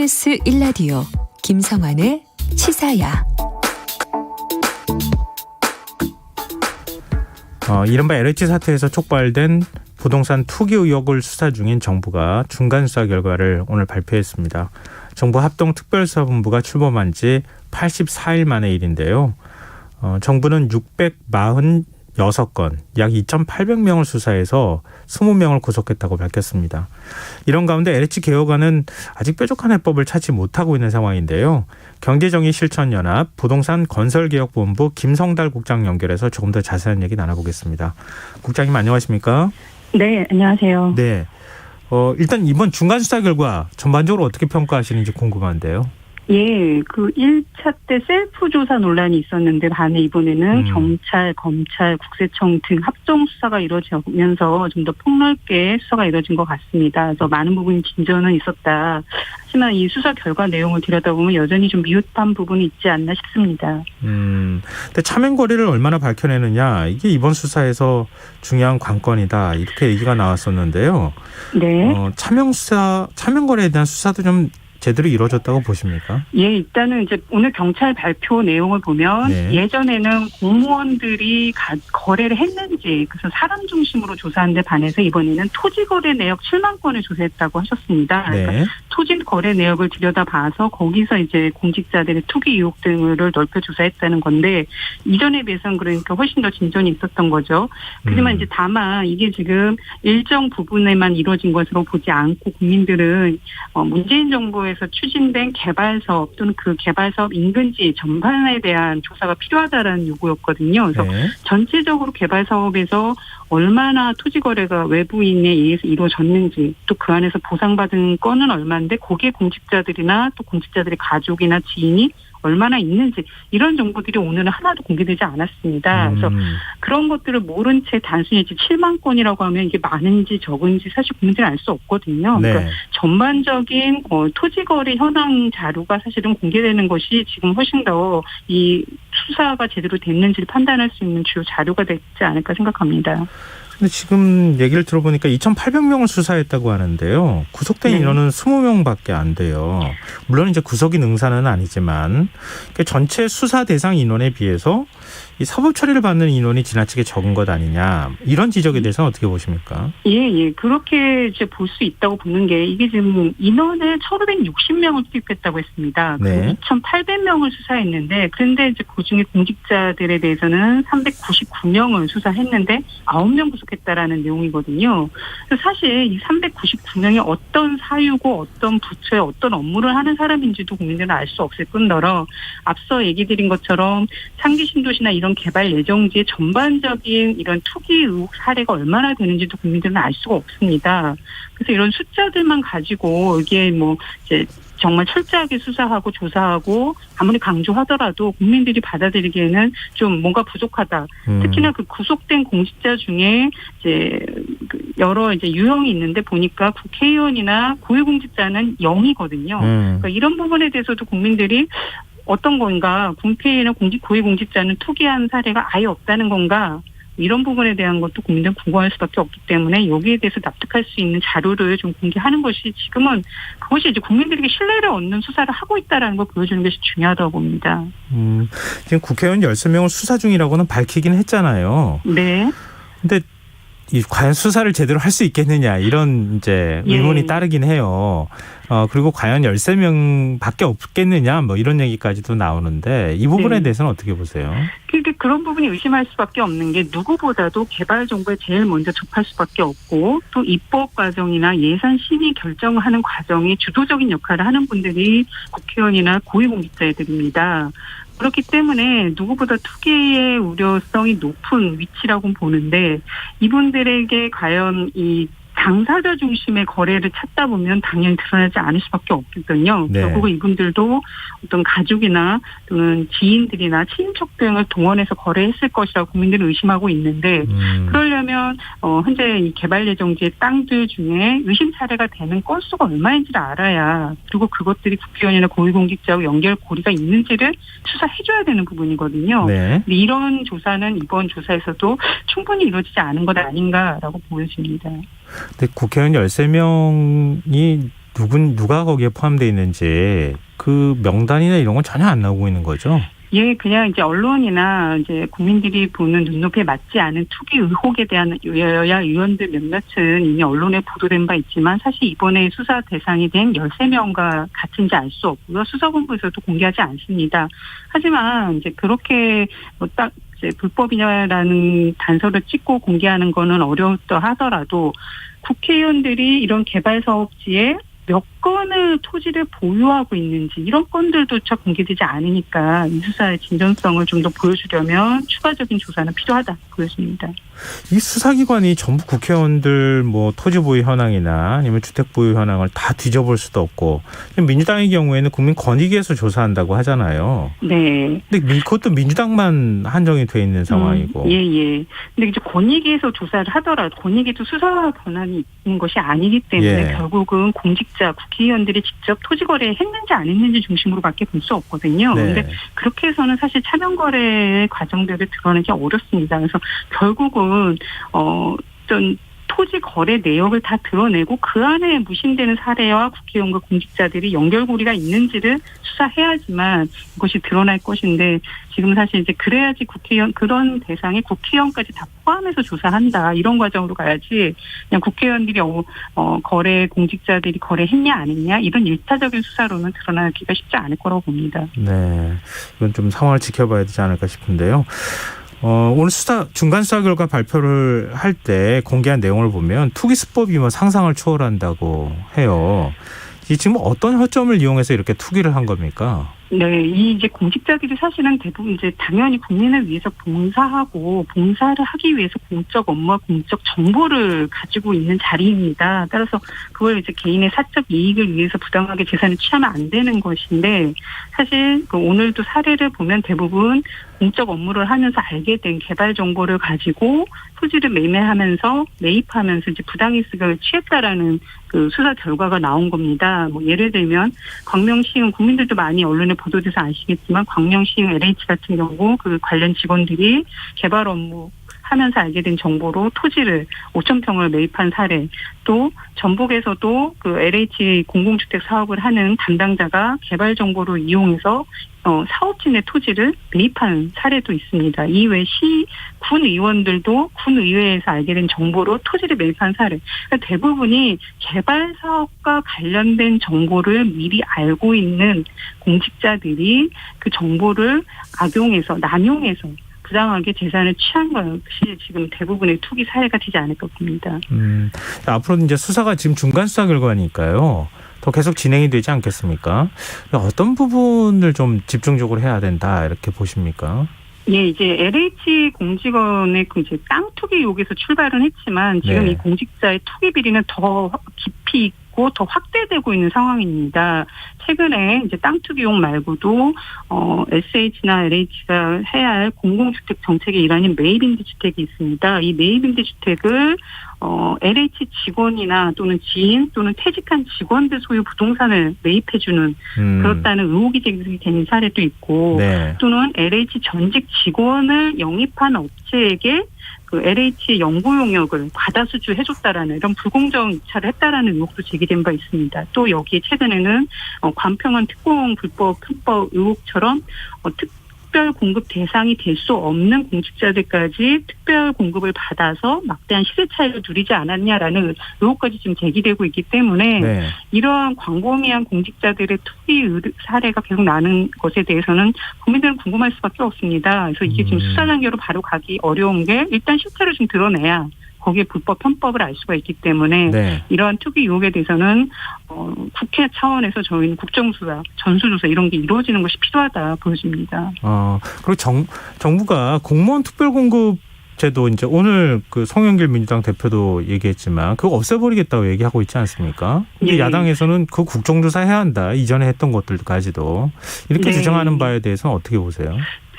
KBS 1라디오 김성환의 시사야. 이른바 LH 사태에서 촉발된 부동산 투기 의혹을 수사 중인 정부가 중간 수사 결과를 오늘 발표했습니다. 정부 합동특별수사본부가 출범한 지 84일 만의 일인데요. 정부는 646건, 약 2,800명을 수사해서 20명을 구속했다고 밝혔습니다. 이런 가운데 LH 개혁안은 아직 뾰족한 해법을 찾지 못하고 있는 상황인데요. 경제정의실천연합 부동산건설개혁본부 김성달 국장 연결해서 조금 더 자세한 얘기 나눠보겠습니다. 국장님 안녕하십니까? 네, 안녕하세요. 네. 일단 이번 중간수사 결과 전반적으로 어떻게 평가하시는지 궁금한데요. 예, 그 1차 때 셀프 조사 논란이 있었는데 반해 이번에는 경찰, 검찰, 국세청 등 합동 수사가 이루어지면서 좀 더 폭넓게 수사가 이루어진 것 같습니다. 그래서 많은 부분이 진전은 있었다. 하지만 이 수사 결과 내용을 들여다보면 여전히 좀 미흡한 부분이 있지 않나 싶습니다. 근데 차명 거래를 얼마나 밝혀내느냐 이게 이번 수사에서 중요한 관건이다 이렇게 얘기가 나왔었는데요. 네. 차명 거래에 대한 수사도 좀 제대로 이루어졌다고 보십니까? 예, 일단은 이제 오늘 경찰 발표 내용을 보면 네. 예전에는 공무원들이 거래를 했는지 그래서 사람 중심으로 조사한 데 반해서 이번에는 토지 거래 내역 7만 건을 조사했다고 하셨습니다. 네. 그러니까 토지 거래 내역을 들여다봐서 거기서 이제 공직자들의 투기 의혹 등을 넓혀 조사했다는 건데 이전에 비해서는 그러니까 훨씬 더 진전이 있었던 거죠. 하지만 이제 다만 이게 지금 일정 부분에만 이루어진 것으로 보지 않고 국민들은 문재인 정부에서 추진된 개발사업 또는 그 개발사업 인근지 전반에 대한 조사가 필요하다라는 요구였거든요. 그래서 네. 전체적으로 개발사업에서 얼마나 토지 거래가 외부인에 의해서 이루어졌는지 또 그 안에서 보상받은 건은 얼마인데 거기에 공직자들이나 또 공직자들의 가족이나 지인이 얼마나 있는지 이런 정보들이 오늘은 하나도 공개되지 않았습니다. 그래서 그런 것들을 모른 채 단순히 이제 7만 건이라고 하면 이게 많은지 적은지 사실 국민들이 알 수 없거든요. 네. 그러니까 전반적인 토지거래 현황 자료가 사실은 공개되는 것이 지금 훨씬 더 이 수사가 제대로 됐는지를 판단할 수 있는 주요 자료가 되지 않을까 생각합니다. 근데 지금 얘기를 들어보니까 2,800명을 수사했다고 하는데요. 구속된 네. 인원은 20명밖에 안 돼요. 물론 이제 구속이 능사는 아니지만 전체 수사 대상 인원에 비해서 이 사법 처리를 받는 인원이 지나치게 적은 것 아니냐 이런 지적에 대해서는 어떻게 보십니까? 예. 그렇게 이제 볼 수 있다고 보는 게 이게 지금 인원을 1,560명을 투입했다고 했습니다. 네. 2,800명을 수사했는데 그런데 이제 그중에 공직자들에 대해서는 399명을 수사했는데 9명 구속했다라는 내용이거든요. 그래서 사실 이 399명이 어떤 사유고 어떤 부처에 어떤 업무를 하는 사람인지도 국민들은 알 수 없을 뿐더러 앞서 얘기 드린 것처럼 상기 신도시나 이런 개발 예정지의 전반적인 이런 투기 의혹 사례가 얼마나 되는지도 국민들은 알 수가 없습니다. 그래서 이런 숫자들만 가지고 이게 뭐 이제 정말 철저하게 수사하고 조사하고 아무리 강조하더라도 국민들이 받아들이기에는 좀 뭔가 부족하다. 특히나 그 구속된 공직자 중에 이제 여러 이제 유형이 있는데 보니까 국회의원이나 고위공직자는 0이거든요. 그러니까 이런 부분에 대해서도 국민들이 어떤 건가, 국회의원, 고위공직자는 투기한 사례가 아예 없다는 건가, 이런 부분에 대한 것도 국민들은 궁금할 수밖에 없기 때문에 여기에 대해서 납득할 수 있는 자료를 좀 공개하는 것이 지금은 그것이 이제 국민들에게 신뢰를 얻는 수사를 하고 있다는 걸 보여주는 것이 중요하다고 봅니다. 지금 국회의원 13명을 수사 중이라고는 밝히긴 했잖아요. 네. 근데 과연 수사를 제대로 할 수 있겠느냐 이런 이제 의문이 따르긴 해요. 그리고 과연 13명밖에 없겠느냐 뭐 이런 얘기까지도 나오는데 이 부분에 대해서는 어떻게 보세요? 그런 부분이 의심할 수밖에 없는 게 누구보다도 개발 정보에 제일 먼저 접할 수밖에 없고 또 입법 과정이나 예산 심의 결정을 하는 과정에 주도적인 역할을 하는 분들이 국회의원이나 고위공직자들입니다. 그렇기 때문에 누구보다 투기의 우려성이 높은 위치라고 보는데 이분들에게 과연 이 당사자 중심의 거래를 찾다 보면 당연히 드러나지 않을 수밖에 없거든요. 네. 결국은 이분들도 어떤 가족이나 또는 지인들이나 친인척 등을 동원해서 거래했을 것이라고 국민들은 의심하고 있는데 그러려면 현재 이 개발 예정지의 땅들 중에 의심 사례가 되는 건수가 얼마인지를 알아야 그리고 그것들이 국회의원이나 고위공직자하고 연결고리가 있는지를 수사해줘야 되는 부분이거든요. 네. 근데 이런 조사는 이번 조사에서도 충분히 이루어지지 않은 것 아닌가라고 보여집니다. 근데 국회의원 13명이 누가 거기에 포함되어 있는지 그 명단이나 이런 건 전혀 안 나오고 있는 거죠? 예, 그냥 이제 언론이나 이제 국민들이 보는 눈높이에 맞지 않은 투기 의혹에 대한 여야 의원들 몇몇은 이미 언론에 보도된 바 있지만 사실 이번에 수사 대상이 된 13명과 같은지 알 수 없고요. 수사본부에서도 공개하지 않습니다. 하지만 이제 그렇게 딱 이제 불법이냐라는 단서를 찍고 공개하는 거는 어려웠다 하더라도 국회의원들이 이런 개발 사업지에 몇 건의 토지를 보유하고 있는지 이런 건들조차 공개되지 않으니까 이 수사의 진전성을 좀 더 보여주려면 추가적인 조사는 필요하다 보여집니다. 이 수사기관이 전부 국회의원들 뭐 토지 보유 현황이나 아니면 주택 보유 현황을 다 뒤져볼 수도 없고 민주당의 경우에는 국민권익위에서 조사한다고 하잖아요. 네. 근데 그것도 민주당만 한정이 돼 있는 상황이고. 예. 근데 이제 권익위에서 조사를 하더라도 권익위도 수사 권한이 있는 것이 아니기 때문에 결국은 공직자 국회의원들이 직접 토지 거래했는지 안 했는지 중심으로밖에 볼 수 없거든요. 그런데 그렇게 해서는 사실 차명 거래 과정들을 드러내기 어렵습니다. 그래서 결국은 어떤 토지 거래 내역을 다 드러내고 그 안에 무심되는 사례와 국회의원과 공직자들이 연결고리가 있는지를 수사해야지만 이것이 드러날 것인데 지금 사실 이제 그래야지 국회의원 그런 대상에 국회의원까지 다 포함해서 조사한다 이런 과정으로 가야지 그냥 국회의원들이 거래 공직자들이 거래했냐 안 했냐 이런 일차적인 수사로는 드러나기가 쉽지 않을 거라고 봅니다. 네, 이건 좀 상황을 지켜봐야 되지 않을까 싶은데요. 오늘 중간 수사 결과 발표를 할 때 공개한 내용을 보면 투기 수법이 뭐 상상을 초월한다고 해요. 이 지금 어떤 허점을 이용해서 이렇게 투기를 한 겁니까? 네, 이제 공직자들이 사실은 대부분 이제 당연히 국민을 위해서 봉사를 하기 위해서 공적 업무와 공적 정보를 가지고 있는 자리입니다. 따라서 그걸 이제 개인의 사적 이익을 위해서 부당하게 재산을 취하면 안 되는 것인데 사실 오늘도 사례를 보면 대부분 공적 업무를 하면서 알게 된 개발 정보를 가지고 토지를 매입하면서 이제 부당이익을 취했다라는 그 수사 결과가 나온 겁니다. 뭐 예를 들면 광명시흥 국민들도 많이 언론에 보도돼서 아시겠지만 광명시흥 LH 같은 경우 그 관련 직원들이 개발 업무 하면서 알게 된 정보로 토지를 5,000평을 매입한 사례, 또 전북에서도 그 LH 공공주택 사업을 하는 담당자가 개발 정보를 이용해서 사업진의 토지를 매입한 사례도 있습니다. 이외 군 의원들도 군 의회에서 알게 된 정보로 토지를 매입한 사례. 그러니까 대부분이 개발 사업과 관련된 정보를 미리 알고 있는 공직자들이 그 정보를 남용해서 부당하게 재산을 취한 것이 지금 대부분의 투기 사례가 되지 않을까 봅니다. 앞으로 이제 수사가 지금 중간 수사 결과니까요. 더 계속 진행이 되지 않겠습니까? 어떤 부분을 좀 집중적으로 해야 된다 이렇게 보십니까? 예, 이제 LH 공직원의 그 이제 땅 투기 의혹에서 출발은 했지만 지금 이 공직자의 투기 비리는 더 깊이 있고 더 확대되고 있는 상황입니다. 최근에 이제 땅 투기 의혹 말고도 SH나 LH가 해야 할 공공주택 정책의 일환인 매입임대주택이 있습니다. 이 매입임대주택을 LH 직원이나 또는 지인 또는 퇴직한 직원들 소유 부동산을 매입해주는 그렇다는 의혹이 제기되는 사례도 있고 또는 LH 전직 직원을 영입한 업체에게 그 LH의 연구 용역을 과다 수주해줬다라는 이런 불공정 입찰을 했다라는 의혹도 제기된 바 있습니다. 또 여기에 최근에는 관평원 특공 불법 편법 의혹처럼 특별 공급 대상이 될 수 없는 공직자들까지 특별 공급을 받아서 막대한 시세 차익을 누리지 않았냐라는 의혹까지 지금 제기되고 있기 때문에 이러한 광범위한 공직자들의 투기 사례가 계속 나는 것에 대해서는 국민들은 궁금할 수밖에 없습니다. 그래서 이게 지금 수사 단계로 바로 가기 어려운 게 일단 실체를 좀 드러내야 거기에 불법 편법을 알 수가 있기 때문에 이러한 투기 의혹에 대해서는 국회 차원에서 저희는 국정수사, 전수조사 이런 게 이루어지는 것이 필요하다 보여집니다. 그리고 정부가 공무원 특별공급 제도 이제 오늘 그 송영길 민주당 대표도 얘기했지만 그거 없애버리겠다고 얘기하고 있지 않습니까? 근데 야당에서는 그 국정조사해야 한다. 이전에 했던 것들까지도 이렇게 주장하는 바에 대해서는 어떻게 보세요?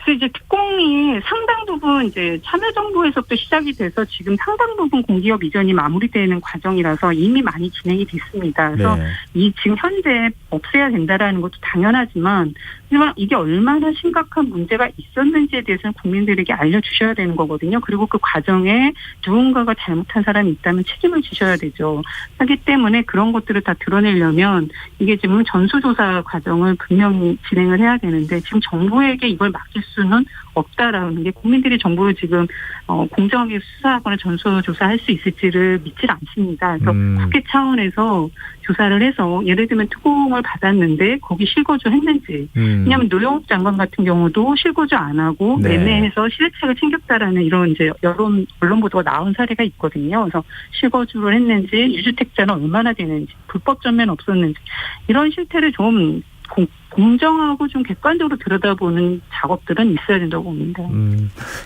이제 특공이 상당 부분 이제 참여정부에서부터 시작이 돼서 지금 상당 부분 공기업 이전이 마무리되는 과정이라서 이미 많이 진행이 됐습니다. 그래서 이 지금 현재 없애야 된다라는 것도 당연하지만 하지만 이게 얼마나 심각한 문제가 있었는지에 대해서는 국민들에게 알려주셔야 되는 거거든요. 그리고 그 과정에 누군가가 잘못한 사람이 있다면 책임을 지셔야 되죠. 하기 때문에 그런 것들을 다 드러내려면 이게 지금 전수조사 과정을 분명히 진행을 해야 되는데 지금 정부에게 이걸 맡길 수는 없다라는 게 국민들이 정부를 지금 공정하게 수사하거나 전수조사할 수 있을지를 믿질 않습니다. 그래서 국회 차원에서 조사를 해서 예를 들면 특공을 받았는데 거기 실거주 했는지 왜냐하면 노영욱 장관 같은 경우도 실거주 안 하고 네. 매매해서 실책을 챙겼다라는 이런 이제 언론 보도가 나온 사례가 있거든요. 그래서 실거주를 했는지 유주택자는 얼마나 되는지 불법 전매는 없었는지 이런 실태를 좀 공정하고 좀 객관적으로 들여다보는 작업들은 있어야 된다고 봅니다.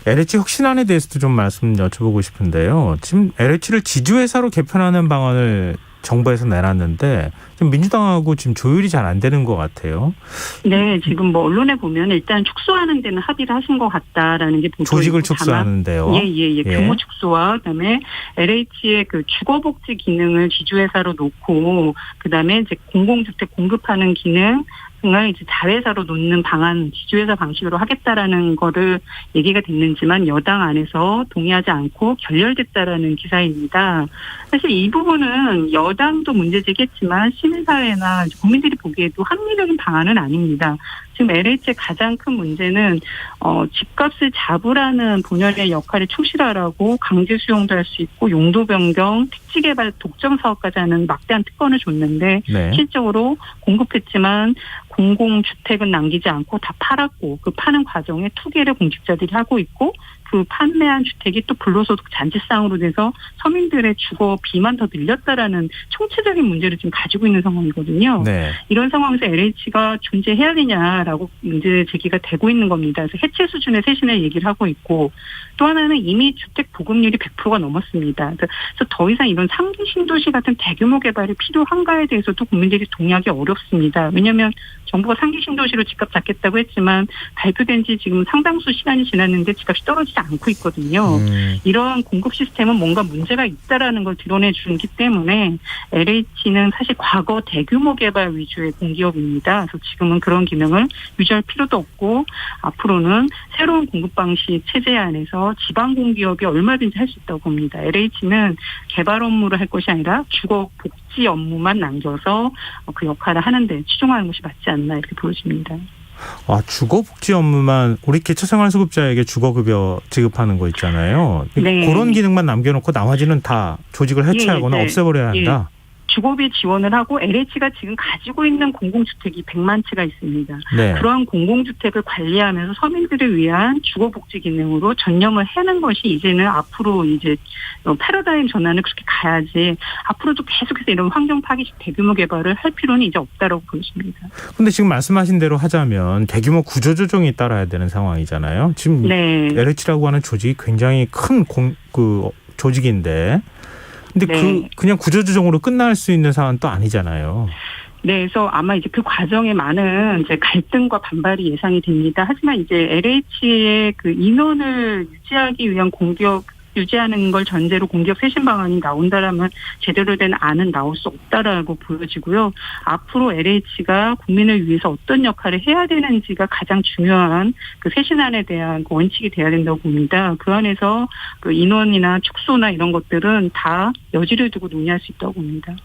LH 혁신안에 대해서도 좀 말씀 여쭤보고 싶은데요. 지금 LH를 지주회사로 개편하는 방안을 정부에서 내놨는데 좀 민주당하고 지금 조율이 잘 안 되는 것 같아요. 네, 지금 뭐 언론에 보면 일단 축소하는 데는 합의를 하신 것 같다라는 게 보고 조직을 축소하는데요. 예. 규모 축소와 그다음에 LH의 그 주거복지 기능을 지주회사로 놓고 그다음에 이제 공공주택 공급하는 기능 을 이제 자회사로 놓는 방안, 지주회사 방식으로 하겠다라는 거를 얘기가 됐는지만 여당 안에서 동의하지 않고 결렬됐다라는 기사입니다. 사실 이 부분은 여당도 문제 제기했지만 시민사회나 국민들이 보기에도 합리적인 방안은 아닙니다. 지금 LH의 가장 큰 문제는 집값을 잡으라는 본연의 역할에 충실하라고 강제 수용도 할 수 있고 용도 변경, 택지 개발, 독점 사업까지 하는 막대한 특권을 줬는데 네. 실적으로 공급했지만 공공주택은 남기지 않고 다 팔았고 그 파는 과정에 투기를 공직자들이 하고 있고 그 판매한 주택이 또 불로소득 잔치상으로 돼서 서민들의 주거비만 더 늘렸다라는 총체적인 문제를 지금 가지고 있는 상황이거든요. 네. 이런 상황에서 LH가 존재해야 되냐라고 문제 제기가 되고 있는 겁니다. 그래서 해체 수준의 쇄신을 얘기를 하고 있고 또 하나는 이미 주택 보급률이 100%가 넘었습니다. 그래서 더 이상 이런 상기 신도시 같은 대규모 개발이 필요한가에 대해서도 국민들이 동의하기 어렵습니다. 왜냐하면 정부가 상기 신도시로 집값 잡겠다고 했지만 발표된 지 지금 상당수 시간이 지났는데 집값이 떨어지지 않고 있거든요. 이러한 공급 시스템은 뭔가 문제가 있다라는 걸 드러내 주기 때문에 LH는 사실 과거 대규모 개발 위주의 공기업입니다. 그래서 지금은 그런 기능을 유지할 필요도 없고 앞으로는 새로운 공급 방식 체제 안에서 지방 공기업이 얼마든지 할 수 있다고 봅니다. LH는 개발 업무를 할 것이 아니라 주거 복지 업무만 남겨서 그 역할을 하는데 치중하는 것이 맞지 않나 이렇게 보여집니다. 주거복지 업무만 우리 기초생활수급자에게 주거급여 지급하는 거 있잖아요. 네. 그런 기능만 남겨놓고 나머지는 다 조직을 해체하거나 네. 없애버려야 한다. 주거비 지원을 하고 LH가 지금 가지고 있는 공공주택이 100만 채가 있습니다. 네. 그러한 공공주택을 관리하면서 서민들을 위한 주거복지 기능으로 전념을 하는 것이 이제는 앞으로 이제 패러다임 전환을 그렇게 가야지 앞으로도 계속해서 이런 환경 파괴식 대규모 개발을 할 필요는 이제 없다라고 보여집니다. 근데 지금 말씀하신 대로 하자면 대규모 구조조정이 따라야 되는 상황이잖아요. 지금 네. LH라고 하는 조직이 굉장히 큰 조직인데 근데 네. 그냥 구조조정으로 끝날 수 있는 상황은 또 아니잖아요. 네, 그래서 아마 이제 그 과정에 많은 이제 갈등과 반발이 예상이 됩니다. 하지만 이제 LH의 그 인원을 유지하기 위한 공기업 유지하는 걸 전제로 공기업 쇄신 방안이 나온다라면 제대로 된 안은 나올 수 없다라고 보여지고요. 앞으로 LH가 국민을 위해서 어떤 역할을 해야 되는지가 가장 중요한 그 쇄신안에 대한 그 원칙이 돼야 된다고 봅니다. 그 안에서 그 인원이나 축소나 이런 것들은 다 여지를 두고 논의할 수 있다고 봅니다.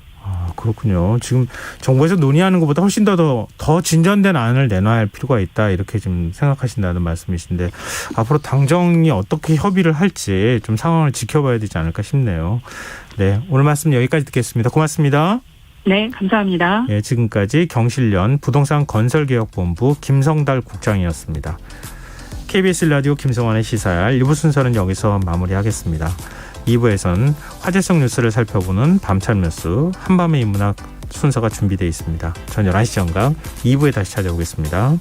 그렇군요. 지금 정부에서 논의하는 것보다 훨씬 더 진전된 안을 내놔야 할 필요가 있다 이렇게 지금 생각하신다는 말씀이신데 앞으로 당정이 어떻게 협의를 할지 좀 상황을 지켜봐야 되지 않을까 싶네요. 네, 오늘 말씀 여기까지 듣겠습니다. 고맙습니다. 네, 감사합니다. 네, 지금까지 경실련 부동산 건설개혁본부 김성달 국장이었습니다. KBS 라디오 김성환의 시사야 1부 순서는 여기서 마무리하겠습니다. 2부에서는 화제성 뉴스를 살펴보는 밤참 뉴스 한밤의 인문학 순서가 준비되어 있습니다. 저는 11시 정각 2부에 다시 찾아오겠습니다.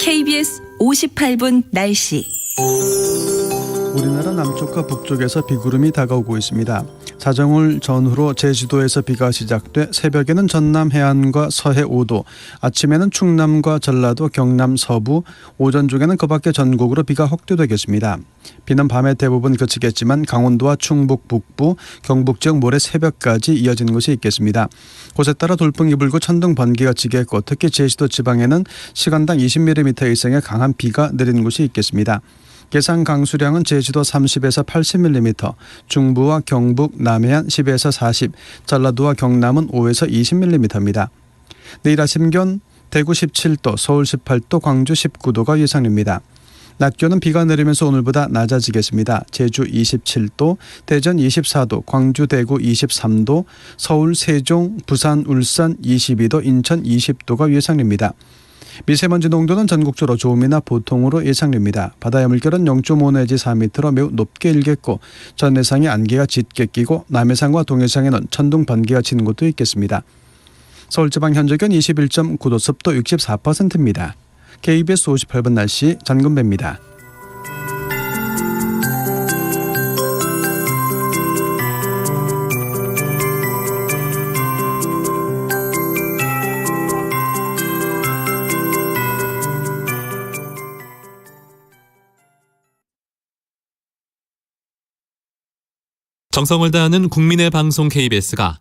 KBS 58분 날씨. 우리나라 남쪽과 북쪽에서 비구름이 다가오고 있습니다. 자정을 전후로 제주도에서 비가 시작돼 새벽에는 전남 해안과 서해 5도, 아침에는 충남과 전라도, 경남 서부, 오전 중에는 그 밖에 전국으로 비가 확대되겠습니다. 비는 밤에 대부분 그치겠지만 강원도와 충북 북부, 경북 지역 모레 새벽까지 이어지는 곳이 있겠습니다. 곳에 따라 돌풍이 불고 천둥 번개가 치겠고 특히 제주도 지방에는 시간당 20mm 이상의 강한 비가 내리는 곳이 있겠습니다. 예상 강수량은 제주도 30에서 80mm, 중부와 경북, 남해안 10에서 40, 전라도와 경남은 5에서 20mm입니다. 내일 아침경 대구 17도, 서울 18도, 광주 19도가 예상됩니다. 낮 기온은 비가 내리면서 오늘보다 낮아지겠습니다. 제주 27도, 대전 24도, 광주, 대구 23도, 서울, 세종, 부산, 울산 22도, 인천 20도가 예상됩니다. 미세먼지 농도는 전국적으로 좋음이나 보통으로 예상됩니다. 바다의 물결은 0.5 내지 4m로 매우 높게 일겠고 전해상에 안개가 짙게 끼고 남해상과 동해상에는 천둥 번개가 치는 곳도 있겠습니다. 서울지방 현재 기온 21.9도, 습도 64%입니다. KBS 58분 날씨 전근배입니다. 정성을 다하는 국민의 방송 KBS가